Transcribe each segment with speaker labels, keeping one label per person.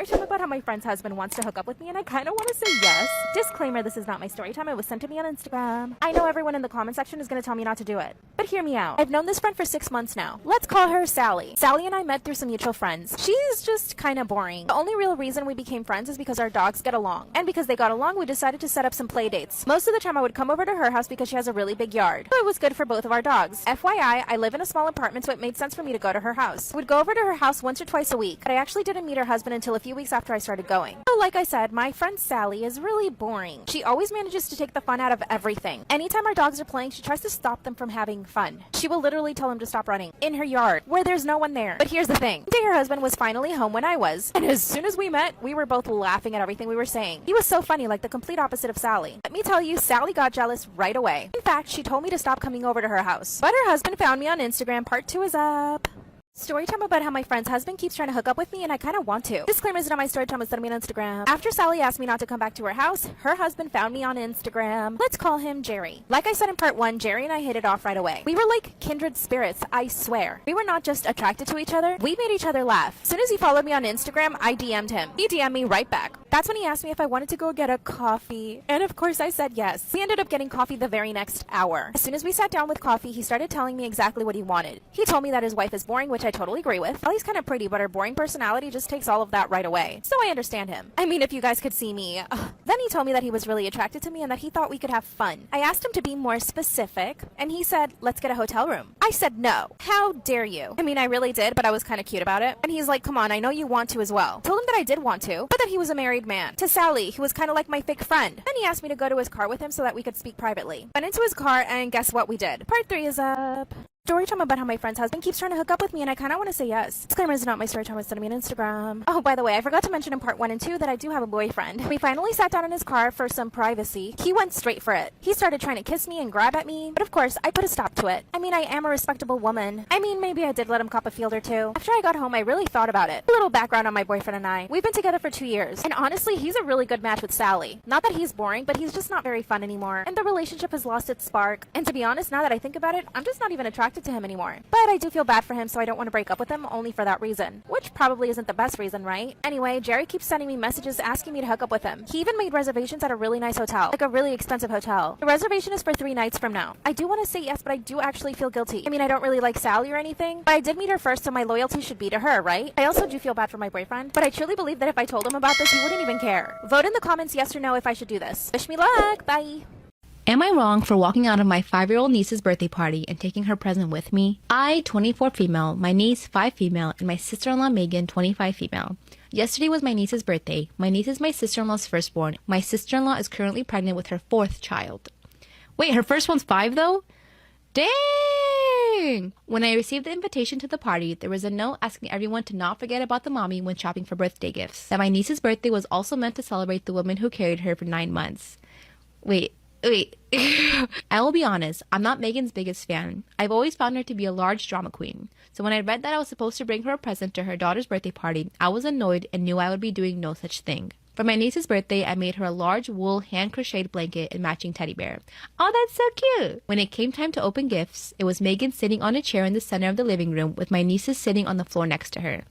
Speaker 1: story time about how my friend's husband wants to hook up with me and I kind of want to say yes. Disclaimer, this is not my story time. It was sent to me on Instagram. I know everyone in the comment section is going to tell me not to do it, but hear me out. I've known this friend for 6 months now. Let's call her Sally. Sally and I met through some mutual friends. She's just kind of boring. The only real reason we became friends is because our dogs get along. And because they got along, we decided to set up some play dates. Most of the time I would come over to her house because she has a really big yard. So it was good for both of our dogs. FYI, I live in a small apartment, so it made sense for me to go to her house. I would go over to her house once or twice a week, but I actually didn't meet her husband until a few weeks after I started going. So like I said, my friend Sally is really boring. She always manages to take the fun out of everything. Anytime our dogs are playing, she tries to stop them from having fun. She will literally tell them to stop running in her yard where there's no one there. But here's the thing. One day her husband was finally home when I was, and as soon as we met, we were both laughing at everything we were saying. He was so funny, like the complete opposite of Sally. Let me tell you, Sally got jealous right away. In fact, she told me to stop coming over to her house. But her husband found me on Instagram. Part 2 is up. Story time about how my friend's husband keeps trying to hook up with me and I kind of want to. Disclaimer, is not my story time, was sent me on Instagram. After Sally asked me not to come back to her house, her husband found me on Instagram. Let's call him Jerry. Like I said in part 1, Jerry and I hit it off right away. We were like kindred spirits, I swear. We were not just attracted to each other, we made each other laugh. As soon as he followed me on Instagram, I DM'd him. He DM'd me right back. That's when he asked me if I wanted to go get a coffee. And of course I said yes. We ended up getting coffee the very next hour. As soon as we sat down with coffee, he started telling me exactly what he wanted. He told me that his wife is boring, which I totally agree with. Ellie's kind of pretty, but her boring personality just takes all of that right away. So I understand him. I mean, if you guys could see me. Then he told me that he was really attracted to me and that he thought we could have fun. I asked him to be more specific, and he said, let's get a hotel room. I said no. How dare you? I mean, I really did, but I was kind of cute about it. And he's like, come on, I know you want to as well. Told him that I did want to, but that he was a married man. To Sally, who was kind of like my fake friend. Then he asked me to go to his car with him so that we could speak privately. Went into his car, and guess what we did? Part 3 is up. Story time about how my friend's husband keeps trying to hook up with me and I kind of want to say yes. Disclaimer, is not my story time, was sent to me on Instagram. Oh, by the way, I forgot to mention in part 1 and 2 that I do have a boyfriend. We finally sat down in his car for some privacy. He went straight for it. He started trying to kiss me and grab at me, but of course, I put a stop to it. I mean, I am a respectable woman. I mean, maybe I did let him cop a field or two. After I got home, I really thought about it. A little background on my boyfriend and I. We've been together for 2 years, and honestly, he's a really good match with Sally. Not that he's boring, but he's just not very fun anymore, and the relationship has lost its spark. And to be honest, now that I think about it, I'm just not even attracted to him anymore. But I do feel bad for him, so I don't want to break up with him only for that reason. Which probably isn't the best reason, right? Anyway, Jerry keeps sending me messages asking me to hook up with him. He even made reservations at a really nice hotel, like a really expensive hotel. The reservation is for 3 nights from now. I do want to say yes, but I do actually feel guilty. I mean, I don't really like Sally or anything, but I did meet her first, so my loyalty should be to her, right? I also do feel bad for my boyfriend, but I truly believe that if I told him about this, he wouldn't even care. Vote in the comments yes or no if I should do this. Wish me luck. Bye.
Speaker 2: Am I wrong for walking out of my 5-year-old niece's birthday party and taking her present with me? I, 24 female, my niece 5 female, and my sister-in-law Megan, 25 female. Yesterday was my niece's birthday. My niece is my sister-in-law's firstborn. My sister-in-law is currently pregnant with her 4th child. Wait, her first one's 5 though? Dang! When I received the invitation to the party, there was a note asking everyone to not forget about the mommy when shopping for birthday gifts. That my niece's birthday was also meant to celebrate the woman who carried her for 9 months. Wait. I will be honest, I'm not Megan's biggest fan. I've always found her to be a large drama queen. So when I read that I was supposed to bring her a present to her daughter's birthday party, I was annoyed and knew I would be doing no such thing. For my niece's birthday, I made her a large wool hand-crocheted blanket and matching teddy bear. Oh, that's so cute! When it came time to open gifts, it was Megan sitting on a chair in the center of the living room with my nieces sitting on the floor next to her.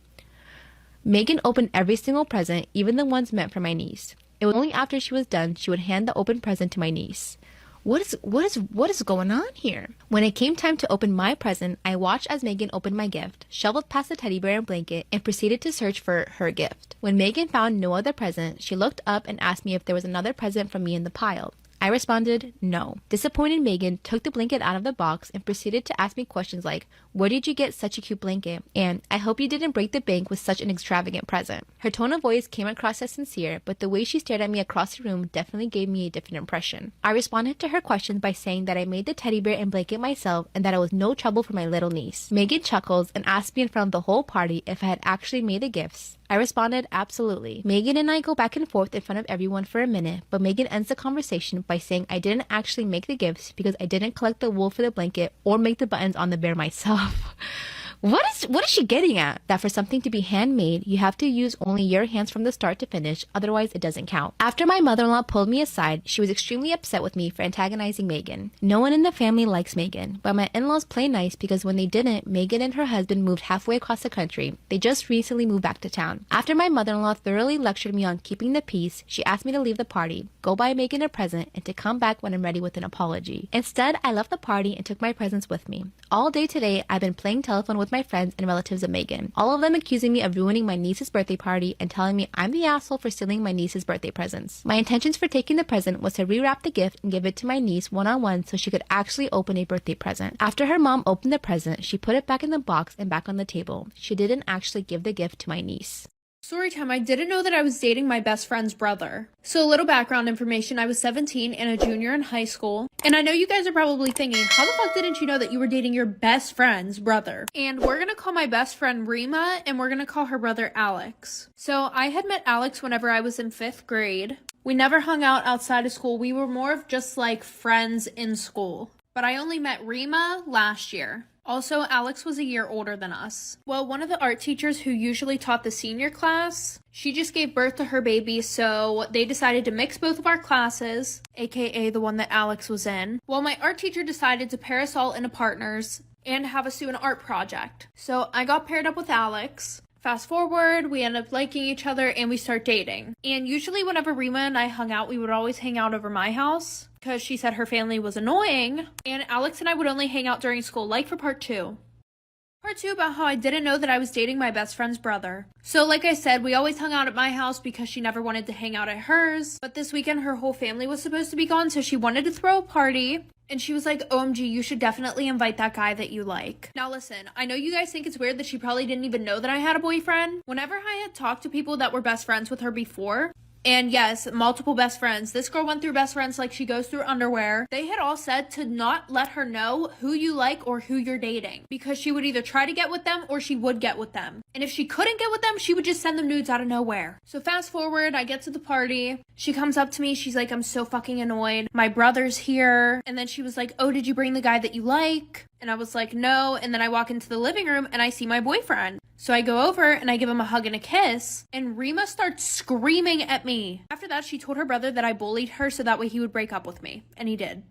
Speaker 2: Megan opened every single present, even the ones meant for my niece. It was only after she was done she would hand the open present to my niece. What is going on here? When it came time to open my present, I watched as Megan opened my gift, shoveled past the teddy bear and blanket, and proceeded to search for her gift. When Megan found no other present, she looked up and asked me if there was another present from me in the pile. I responded, no. Disappointed Megan took the blanket out of the box and proceeded to ask me questions like, where did you get such a cute blanket? And I hope you didn't break the bank with such an extravagant present. Her tone of voice came across as sincere, but the way she stared at me across the room definitely gave me a different impression. I responded to her questions by saying that I made the teddy bear and blanket myself and that it was no trouble for my little niece. Megan chuckles and asked me in front of the whole party if I had actually made the gifts. I responded, absolutely. Megan and I go back and forth in front of everyone for a minute, but Megan ends the conversation by saying I didn't actually make the gifts because I didn't collect the wool for the blanket or make the buttons on the bear myself. What is she getting at? That for something to be handmade, you have to use only your hands from the start to finish, otherwise it doesn't count. After my mother-in-law pulled me aside, she was extremely upset with me for antagonizing Megan. No one in the family likes Megan, but my in-laws play nice because when they didn't, Megan and her husband moved halfway across the country. They just recently moved back to town. After my mother-in-law thoroughly lectured me on keeping the peace, she asked me to leave the party, go buy Megan a present, and to come back when I'm ready with an apology. Instead, I left the party and took my presents with me. All day today, I've been playing telephone with my friends and relatives of Megan, all of them accusing me of ruining my niece's birthday party and telling me I'm the asshole for stealing my niece's birthday presents. My intentions for taking the present was to rewrap the gift and give it to my niece one-on-one so she could actually open a birthday present. After her mom opened the present, she put it back in the box and back on the table. She didn't actually give the gift to my niece.
Speaker 3: Storytime, I didn't know that I was dating my best friend's brother. So a little background information, I was 17 and a junior in high school. And I know you guys are probably thinking, how the fuck didn't you know that you were dating your best friend's brother? And we're gonna call my best friend Rima and we're gonna call her brother Alex. So I had met Alex whenever I was in 5th grade. We never hung out outside of school. We were more of just like friends in school. But I only met Rima last year. Also, Alex was a year older than us. Well, one of the art teachers who usually taught the senior class, she just gave birth to her baby, so they decided to mix both of our classes, aka the one that Alex was in. Well, my art teacher decided to pair us all into partners and have us do an art project. So I got paired up with Alex. Fast forward, we end up liking each other and we start dating. And usually whenever Rima and I hung out, we would always hang out over my house because she said her family was annoying. And Alex and I would only hang out during school, like for part 2. Part 2 about how I didn't know that I was dating my best friend's brother. So like I said, we always hung out at my house because she never wanted to hang out at hers. But this weekend her whole family was supposed to be gone, so she wanted to throw a party. And she was like, OMG, you should definitely invite that guy that you like. Now listen, I know you guys think it's weird that she probably didn't even know that I had a boyfriend. Whenever I had talked to people that were best friends with her before, and yes, multiple best friends. This girl went through best friends like she goes through underwear. They had all said to not let her know who you like or who you're dating, because she would either try to get with them or she would get with them. And if she couldn't get with them, she would just send them nudes out of nowhere. So fast forward, I get to the party. She comes up to me. She's like, I'm so fucking annoyed. My brother's here. And then she was like, oh, did you bring the guy that you like? And I was like, no. And then I walk into the living room and I see my boyfriend. So I go over and I give him a hug and a kiss, and Rima starts screaming at me. After that, she told her brother that I bullied her so that way he would break up with me. And he did.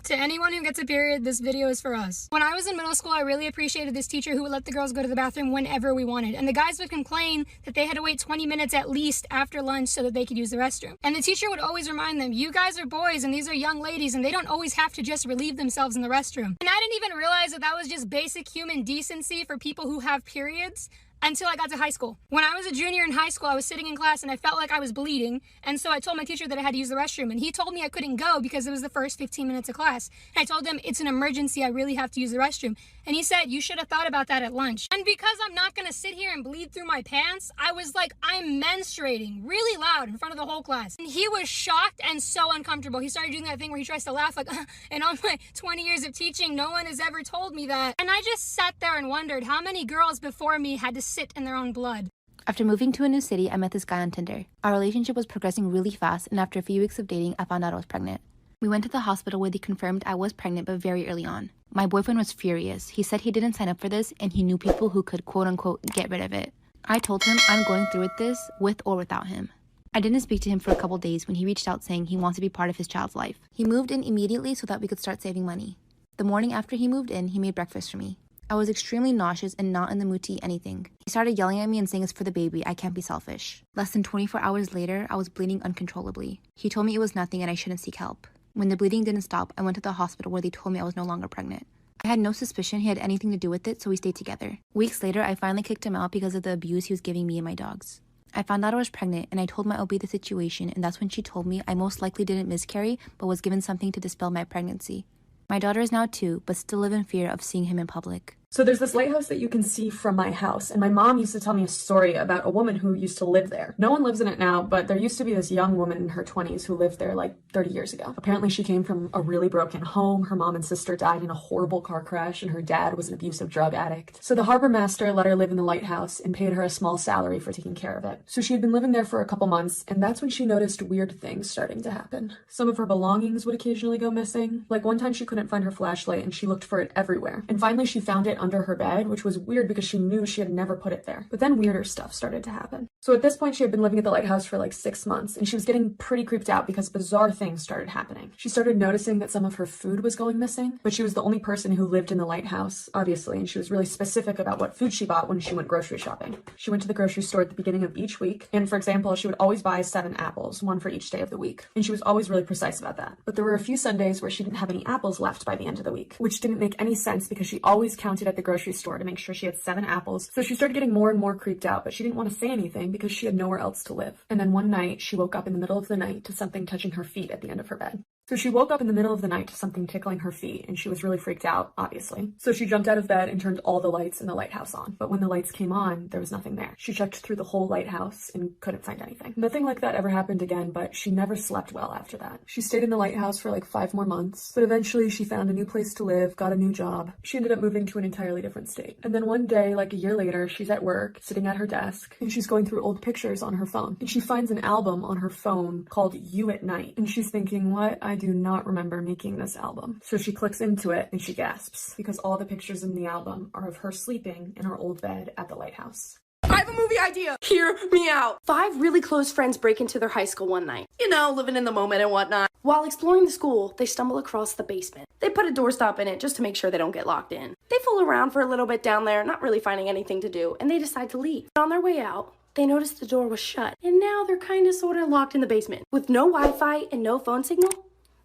Speaker 4: To anyone who gets a period, this video is for us. When I was in middle school, I really appreciated this teacher who would let the girls go to the bathroom whenever we wanted. And the guys would complain that they had to wait 20 minutes at least after lunch so that they could use the restroom. And the teacher would always remind them, you guys are boys and these are young ladies and they don't always have to just relieve themselves in the restroom. And I didn't even realize that that was just basic human decency for people who have periods until I got to high school. When I was a junior in high school, I was sitting in class and I felt like I was bleeding. And so I told my teacher that I had to use the restroom, and he told me I couldn't go because it was the first 15 minutes of class. And I told him, it's an emergency, I really have to use the restroom. And he said, you should have thought about that at lunch. And because I'm not gonna sit here and bleed through my pants, I was like, I'm menstruating really loud in front of the whole class. And he was shocked and so uncomfortable. He started doing that thing where he tries to laugh like, in all my 20 years of teaching, no one has ever told me that. And I just sat there and wondered how many girls before me had to sit in their own blood.
Speaker 2: After moving to a new city, I met this guy on Tinder. Our relationship was progressing really fast, and after a few weeks of dating, I found out I was pregnant. We went to the hospital where they confirmed I was pregnant, but very early on. My boyfriend was furious. He said he didn't sign up for this, and he knew people who could quote-unquote get rid of it. I told him I'm going through with this, with or without him. I didn't speak to him for a couple days when he reached out saying he wants to be part of his child's life. He moved in immediately so that we could start saving money. The morning after he moved in, he made breakfast for me. I was extremely nauseous and not in the mood to eat anything. He started yelling at me and saying it's for the baby, I can't be selfish. Less than 24 hours later, I was bleeding uncontrollably. He told me it was nothing and I shouldn't seek help. When the bleeding didn't stop, I went to the hospital where they told me I was no longer pregnant. I had no suspicion he had anything to do with it, so we stayed together. Weeks later, I finally kicked him out because of the abuse he was giving me and my dogs. I found out I was pregnant and I told my OB the situation, and that's when she told me I most likely didn't miscarry but was given something to dispel my pregnancy. My daughter is now 2, but still live in fear of seeing him in public.
Speaker 5: So there's this lighthouse that you can see from my house, and my mom used to tell me a story about a woman who used to live there. No one lives in it now, but there used to be this young woman in her 20s who lived there like 30 years ago. Apparently she came from a really broken home. Her mom and sister died in a horrible car crash, and her dad was an abusive drug addict. So the harbor master let her live in the lighthouse and paid her a small salary for taking care of it. So she had been living there for a couple months, and that's when she noticed weird things starting to happen. Some of her belongings would occasionally go missing. Like one time she couldn't find her flashlight and she looked for it everywhere. And finally she found it it under her bed, which was weird because she knew she had never put it there. But then weirder stuff started to happen. So at this point, she had been living at the lighthouse for like 6 months, and she was getting pretty creeped out because bizarre things started happening. She started noticing that some of her food was going missing, but she was the only person who lived in the lighthouse, obviously, and she was really specific about what food she bought when she went grocery shopping. She went to the grocery store at the beginning of each week, and for example, she would always buy 7 apples, one for each day of the week. And she was always really precise about that. But there were a few Sundays where she didn't have any apples left by the end of the week, which didn't make any sense because she always counted at the grocery store to make sure she had 7 apples. So she started getting more and more creeped out, but she didn't want to say anything because she had nowhere else to live. And then one night, she woke up in the middle of the night to something touching her feet at the end of her bed. So she woke up in the middle of the night to something tickling her feet, and she was really freaked out, obviously. So she jumped out of bed and turned all the lights in the lighthouse on. But when the lights came on, there was nothing there. She checked through the whole lighthouse and couldn't find anything. Nothing like that ever happened again, but she never slept well after that. She stayed in the lighthouse for like 5 more months, but eventually she found a new place to live, got a new job. She ended up moving to an entirely different state. And then one day, like a year later, she's at work, sitting at her desk, and she's going through old pictures on her phone. And she finds an album on her phone called You at Night. And she's thinking, what? I do not remember making this album. So she clicks into it and she gasps because all the pictures in the album are of her sleeping in her old bed at the lighthouse.
Speaker 6: I have a movie idea. Hear me out. 5 really close friends break into their high school one night. You know, living in the moment and whatnot. While exploring the school, they stumble across the basement. They put a doorstop in it just to make sure they don't get locked in. They fool around for a little bit down there, not really finding anything to do, and they decide to leave. On their way out, they noticed the door was shut, and now they're kinda sorta locked in the basement. With no Wi-Fi and no phone signal,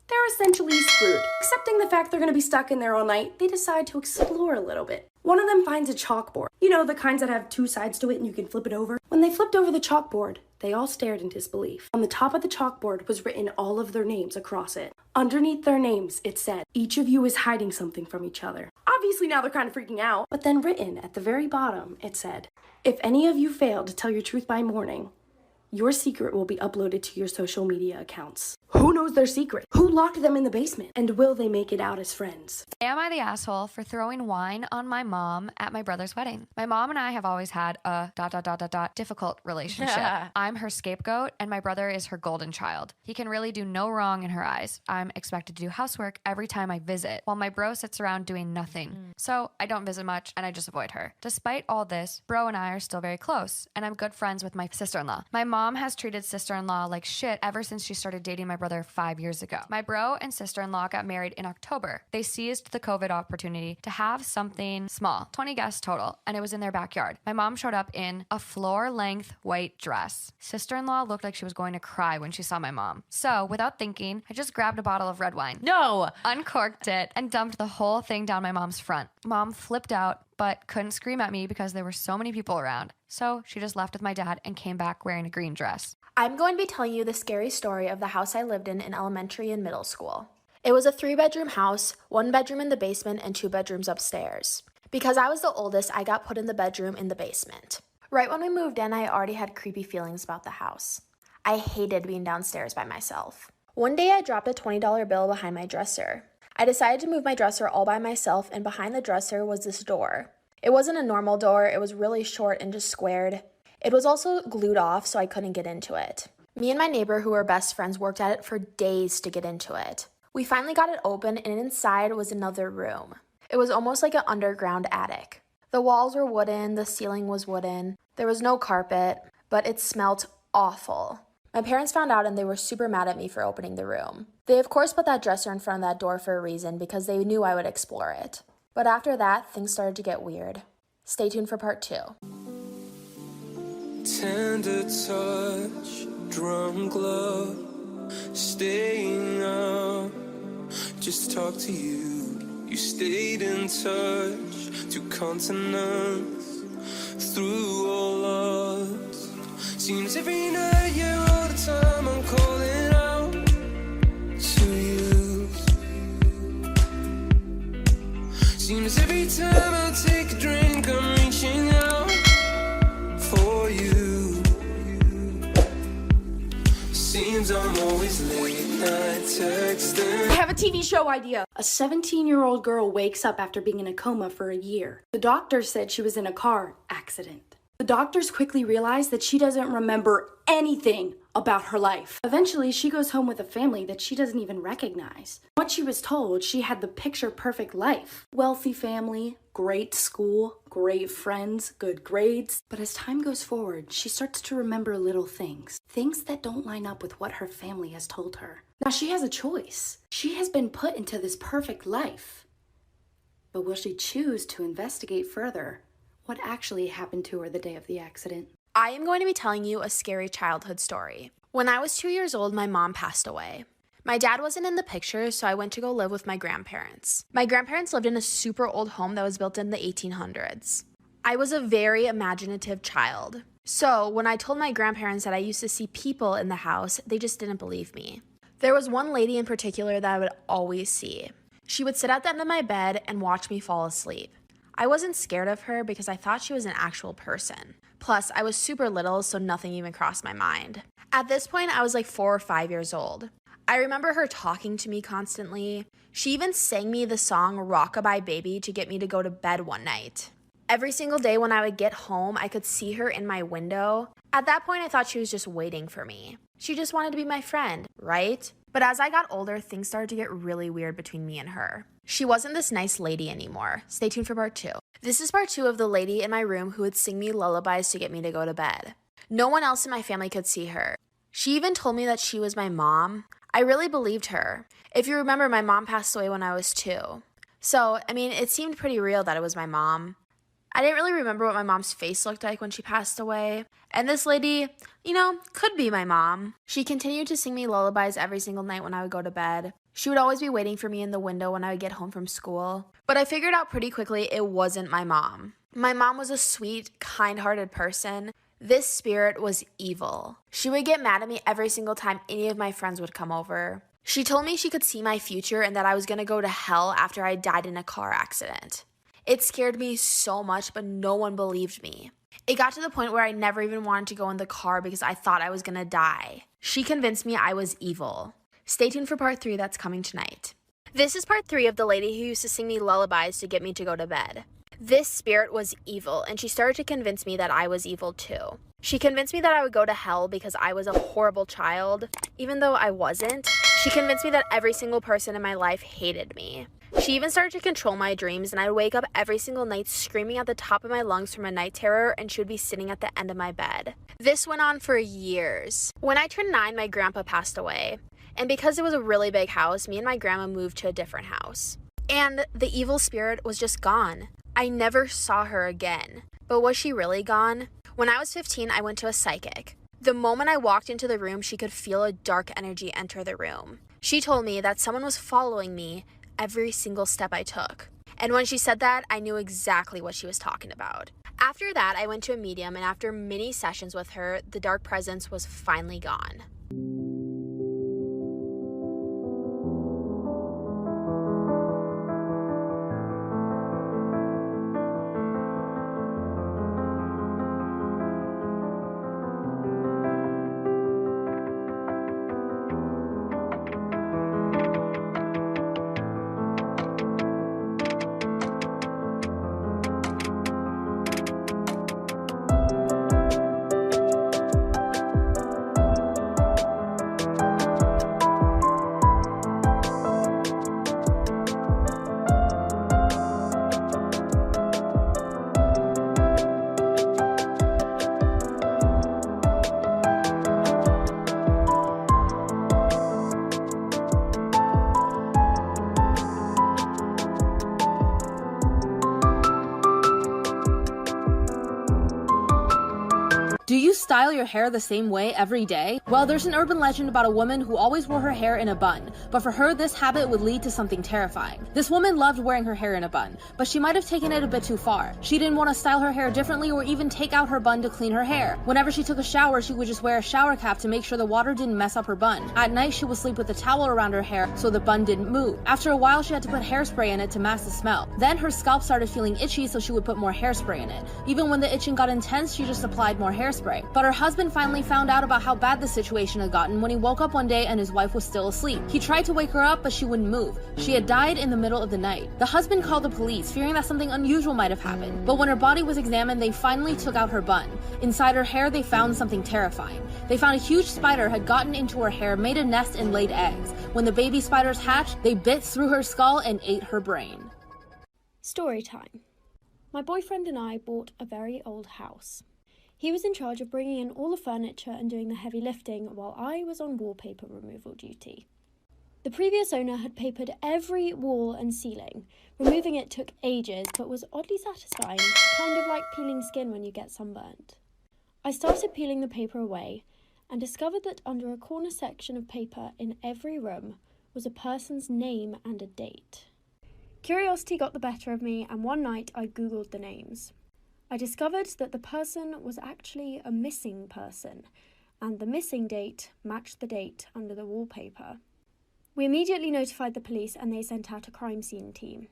Speaker 6: they're essentially screwed. Accepting the fact they're gonna be stuck in there all night, they decide to explore a little bit. One of them finds a chalkboard. You know, the kinds that have 2 sides to it and you can flip it over. When they flipped over the chalkboard, they all stared in disbelief. On the top of the chalkboard was written all of their names across it. Underneath their names, it said, each of you is hiding something from each other. Obviously now they're kind of freaking out. But then written at the very bottom, it said, if any of you fail to tell your truth by morning, your secret will be uploaded to your social media accounts. Who knows their secret? Who locked them in the basement? And will they make it out as friends?
Speaker 7: Am I the asshole for throwing wine on my mom at my brother's wedding? My mom and I have always had a ... difficult relationship. I'm her scapegoat and my brother is her golden child. He can really do no wrong in her eyes. I'm expected to do housework every time I visit, while my bro sits around doing nothing. So I don't visit much and I just avoid her. Despite all this, bro and I are still very close and I'm good friends with my sister-in-law. My mom has treated sister-in-law like shit ever since she started dating my brother 5 years ago. My bro and sister-in-law got married in October. They seized the COVID opportunity to have something small, 20 guests total, and it was in their backyard. My mom showed up in a floor-length white dress. Sister-in-law looked like she was going to cry when she saw my mom. So, without thinking, I just grabbed a bottle of red wine.
Speaker 2: No!
Speaker 7: Uncorked it and dumped the whole thing down my mom's front. Mom flipped out, but couldn't scream at me because there were so many people around. So she just left with my dad and came back wearing a green dress.
Speaker 8: I'm going to be telling you the scary story of the house I lived in elementary and middle school. It was a 3-bedroom house, 1 bedroom in the basement and 2 bedrooms upstairs. Because I was the oldest, I got put in the bedroom in the basement. Right when we moved in, I already had creepy feelings about the house. I hated being downstairs by myself. One day I dropped a $20 bill behind my dresser. I decided to move my dresser all by myself, and behind the dresser was this door. It wasn't a normal door, it was really short and just squared. It was also glued off, so I couldn't get into it. Me and my neighbor, who were best friends, worked at it for days to get into it. We finally got it open, and inside was another room. It was almost like an underground attic. The walls were wooden, the ceiling was wooden. There was no carpet, but it smelled awful. My parents found out and they were super mad at me for opening the room. They of course put that dresser in front of that door for a reason because they knew I would explore it. But after that, things started to get weird. Stay tuned for part 2.
Speaker 9: Tender touch, drum glove, staying up, just talk to you. You stayed in touch, 2 continents, through all odds. Seems every night, yeah, all the time I'm calling out to you. Seems every time I take a drink, I'm reaching out for you. Seems I'm always late night texting.
Speaker 6: I have a TV show idea. A 17-year-old girl wakes up after being in a coma for a year. The doctor said she was in a car accident. The doctors quickly realize that she doesn't remember anything about her life. Eventually, she goes home with a family that she doesn't even recognize. What she was told, she had the picture-perfect life. Wealthy family, great school, great friends, good grades. But as time goes forward, she starts to remember little things. Things that don't line up with what her family has told her. Now, she has a choice. She has been put into this perfect life. But will she choose to investigate further what actually happened to her the day of the accident?
Speaker 8: I am going to be telling you a scary childhood story. When I was 2 years old, my mom passed away. My dad wasn't in the picture, so I went to go live with my grandparents. My grandparents lived in a super old home that was built in the 1800s. I was a very imaginative child. So when I told my grandparents that I used to see people in the house, they just didn't believe me. There was one lady in particular that I would always see. She would sit at the end of my bed and watch me fall asleep. I wasn't scared of her because I thought she was an actual person. Plus, I was super little, so nothing even crossed my mind. At this point, I was like 4 or 5 years old. I remember her talking to me constantly. She even sang me the song Rockabye Baby to get me to go to bed one night. Every single day when I would get home, I could see her in my window. At that point, I thought she was just waiting for me. She just wanted to be my friend, right? But as I got older, things started to get really weird between me and her. She wasn't this nice lady anymore. Stay tuned for part 2. This is part 2 of the lady in my room who would sing me lullabies to get me to go to bed. No one else in my family could see her. She even told me that she was my mom. I really believed her. If you remember, my mom passed away when I was 2. So, it seemed pretty real that it was my mom. I didn't really remember what my mom's face looked like when she passed away. And this lady, could be my mom. She continued to sing me lullabies every single night when I would go to bed. She would always be waiting for me in the window when I would get home from school. But I figured out pretty quickly it wasn't my mom. My mom was a sweet, kind-hearted person. This spirit was evil. She would get mad at me every single time any of my friends would come over. She told me she could see my future and that I was going to go to hell after I died in a car accident. It scared me so much, but no one believed me. It got to the point where I never even wanted to go in the car because I thought I was going to die. She convinced me I was evil. Stay tuned for part 3 that's coming tonight. This is part 3 of the lady who used to sing me lullabies to get me to go to bed. This spirit was evil, and she started to convince me that I was evil too. She convinced me that I would go to hell because I was a horrible child, even though I wasn't. She convinced me that every single person in my life hated me. She even started to control my dreams, and I would wake up every single night screaming at the top of my lungs from a night terror, and she would be sitting at the end of my bed. This went on for years. When I turned 9, my grandpa passed away. And because it was a really big house, me and my grandma moved to a different house. And the evil spirit was just gone. I never saw her again. But was she really gone? When I was 15, I went to a psychic. The moment I walked into the room, she could feel a dark energy enter the room. She told me that someone was following me every single step I took. And when she said that, I knew exactly what she was talking about. After that, I went to a medium, and after many sessions with her, the dark presence was finally gone.
Speaker 10: Do you style your hair the same way every day? Well, there's an urban legend about a woman who always wore her hair in a bun, but for her, this habit would lead to something terrifying. This woman loved wearing her hair in a bun, but she might have taken it a bit too far. She didn't want to style her hair differently or even take out her bun to clean her hair. Whenever she took a shower, she would just wear a shower cap to make sure the water didn't mess up her bun. At night, she would sleep with a towel around her hair so the bun didn't move. After a while, she had to put hairspray in it to mask the smell. Then her scalp started feeling itchy, so she would put more hairspray in it. Even when the itching got intense, she just applied more hairspray. But her husband finally found out about how bad the situation had gotten when he woke up one day and his wife was still asleep. He tried to wake her up, but she wouldn't move. She had died in the middle of the night. The husband called the police, fearing that something unusual might have happened. But when her body was examined, they finally took out her bun. Inside her hair, they found something terrifying. They found a huge spider had gotten into her hair, made a nest, and laid eggs. When the baby spiders hatched, they bit through her skull and ate her brain.
Speaker 11: Storytime. My boyfriend and I bought a very old house. He was in charge of bringing in all the furniture and doing the heavy lifting while I was on wallpaper removal duty. The previous owner had papered every wall and ceiling. Removing it took ages, but was oddly satisfying, kind of like peeling skin when you get sunburnt. I started peeling the paper away and discovered that under a corner section of paper in every room was a person's name and a date. Curiosity got the better of me, and one night I googled the names. I discovered that the person was actually a missing person, and the missing date matched the date under the wallpaper. We immediately notified the police and they sent out a crime scene team.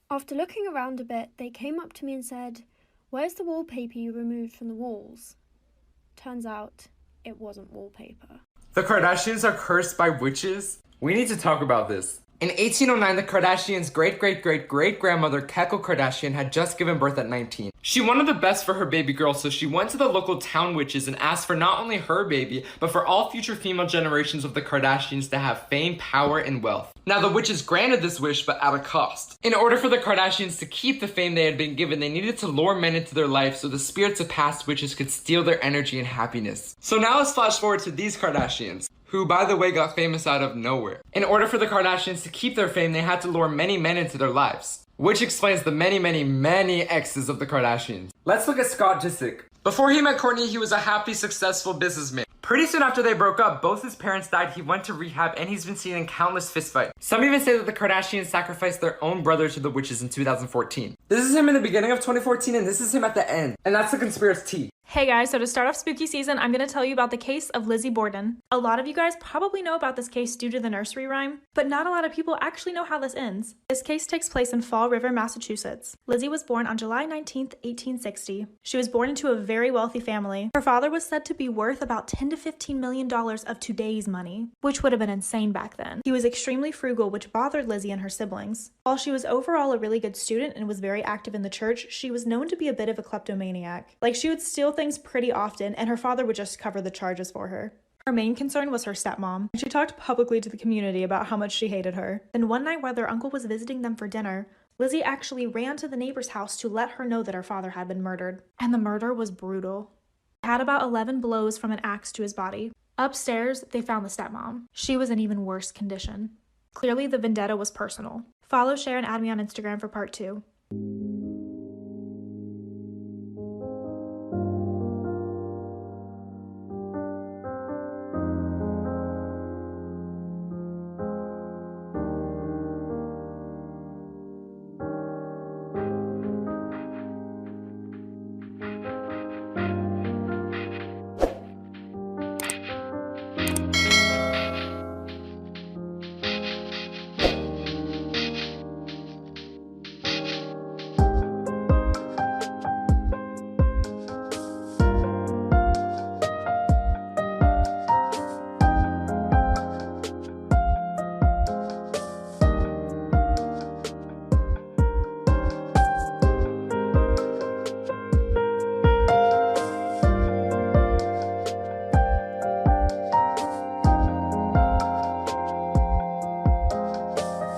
Speaker 11: After looking around a bit, they came up to me and said, "Where's the wallpaper you removed from the walls?" Turns out, it wasn't wallpaper.
Speaker 12: The Kardashians are cursed by witches? We need to talk about this. In 1809, the Kardashians' great-great-great-great-grandmother, Kekel Kardashian, had just given birth at 19. She wanted the best for her baby girl, so she went to the local town witches and asked for not only her baby, but for all future female generations of the Kardashians to have fame, power, and wealth. Now, the witches granted this wish, but at a cost. In order for the Kardashians to keep the fame they had been given, they needed to lure men into their life so the spirits of past witches could steal their energy and happiness. So now let's flash forward to these Kardashians, who, by the way, got famous out of nowhere. In order for the Kardashians to keep their fame, they had to lure many men into their lives, which explains the many exes of the Kardashians. Let's look at Scott Disick. Before he met Kourtney, he was a happy, successful businessman. Pretty soon after they broke up, both his parents died, he went to rehab, and he's been seen in countless fistfights. Some even say that the Kardashians sacrificed their own brother to the witches in 2014. This is him in the beginning of 2014, and this is him at the end. And that's the conspiracy.
Speaker 13: Hey guys, so to start off spooky season, I'm going to tell you about the case of Lizzie Borden. A lot of you guys probably know about this case due to the nursery rhyme, but not a lot of people actually know how this ends. This case takes place in Fall River, Massachusetts. Lizzie was born on July 19th, 1860. She was born into a very wealthy family. Her father was said to be worth about $10 to $15 million of today's money, which would have been insane back then. He was extremely frugal, which bothered Lizzie and her siblings. While she was overall a really good student and was very active in the church, she was known to be a bit of a kleptomaniac. Like, she would steal things pretty often, and her father would just cover the charges for her. Her main concern was her stepmom. She talked publicly to the community about how much she hated her. Then one night while their uncle was visiting them for dinner, Lizzie actually ran to the neighbor's house to let her know that her father had been murdered. And the murder was brutal. He had about 11 blows from an axe to his body. Upstairs, they found the stepmom. She was in even worse condition. Clearly, the vendetta was personal. Follow, share, and add me on Instagram for part 2.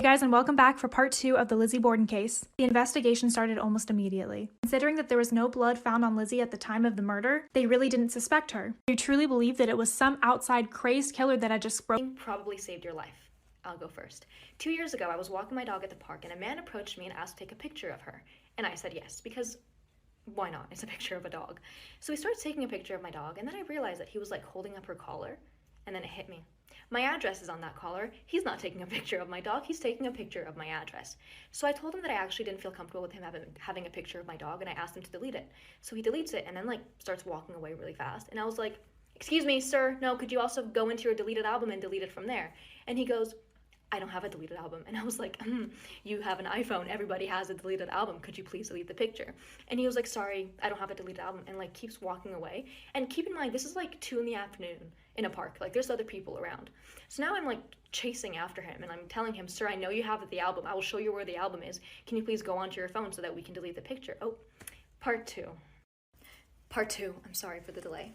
Speaker 13: Guys, and welcome back for part 2 of the Lizzie Borden case. The investigation started almost immediately. Considering that there was no blood found on Lizzie at the time of the murder, they really didn't suspect her. They truly believed that it was some outside crazed killer that had just
Speaker 14: probably saved your life. I'll go first. 2 years ago, I was walking my dog at the park and a man approached me and asked to take a picture of her. And I said yes, because why not? It's a picture of a dog. So he starts taking a picture of my dog, and then I realized that he was like holding up her collar, and then it hit me. My address is on that collar. He's not taking a picture of my dog, he's taking a picture of my address. So I told him that I actually didn't feel comfortable with him having a picture of my dog, and I asked him to delete it. So he deletes it and then like starts walking away really fast. And I was like, "Excuse me, sir, no, could you also go into your deleted album and delete it from there?" And he goes, I don't have a deleted album. And I was like, you have an iPhone, everybody has a deleted album, could you please delete the picture? And he was like, sorry, I don't have a deleted album, and like keeps walking away. And keep in mind, this is like 2 PM in a park, like there's other people around. So now I'm like chasing after him, and I'm telling him, sir, I know you have the album, I will show you where the album is, can you please go onto your phone so that we can delete the picture? Oh, part two, I'm sorry for the delay.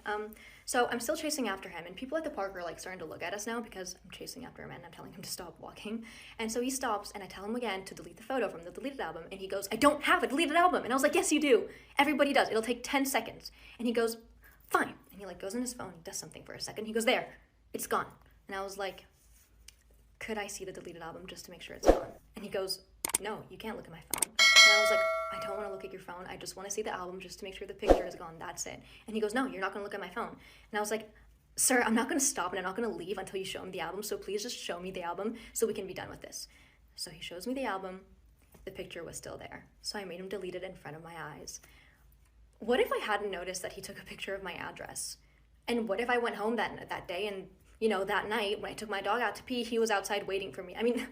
Speaker 14: So I'm still chasing after him, and people at the park are like starting to look at us now because I'm chasing after him and I'm telling him to stop walking. And so he stops, and I tell him again to delete the photo from the deleted album, and he goes, I don't have a deleted album. And I was like, yes, you do. Everybody does. It'll take 10 seconds. And he goes, fine. And he like goes on his phone, does something for a second. He goes, there, it's gone. And I was like, could I see the deleted album just to make sure it's gone? And he goes, no, you can't look at my phone. And I was like, I don't want to look at your phone. I just want to see the album just to make sure the picture is gone. That's it. And he goes, no, you're not going to look at my phone. And I was like, sir, I'm not going to stop and I'm not going to leave until you show me the album. So please just show me the album so we can be done with this. So he shows me the album. The picture was still there. So I made him delete it in front of my eyes. What if I hadn't noticed that he took a picture of my address? And what if I went home that day and, you know, that night when I took my dog out to pee, he was outside waiting for me? I mean...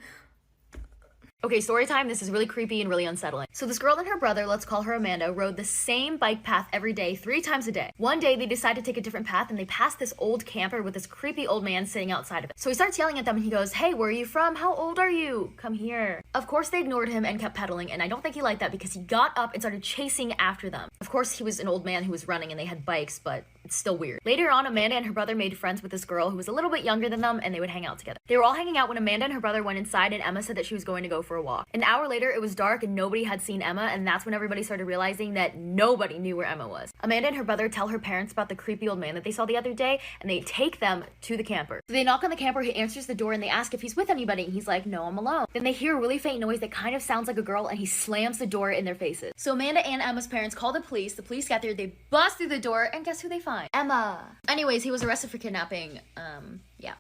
Speaker 15: Okay, story time. This is really creepy and really unsettling. So this girl and her brother, let's call her Amanda, rode the same bike path every day, 3 times a day. One day they decide to take a different path, and they pass this old camper with this creepy old man sitting outside of it. So he starts yelling at them, and he goes, hey, where are you from? How old are you? Come here. Of course they ignored him and kept pedaling, and I don't think he liked that because he got up and started chasing after them. Of course he was an old man who was running and they had bikes, but it's still weird. Later on, Amanda and her brother made friends with this girl who was a little bit younger than them, and they would hang out together. They were all hanging out when Amanda and her brother went inside, and Emma said that she was going to go for a walk. An hour later, it was dark and nobody had seen Emma, and that's when everybody started realizing that nobody knew where Emma was. Amanda and her brother tell her parents about the creepy old man that they saw the other day, and they take them to the camper. So they knock on the camper, he answers the door, and they ask if he's with anybody, and he's like, no, I'm alone. Then they hear a really faint noise that kind of sounds like a girl, and he slams the door in their faces. So Amanda and Emma's parents call the police get there, they bust through the door, and guess who they find? Emma. Anyways, he was arrested for kidnapping, yeah.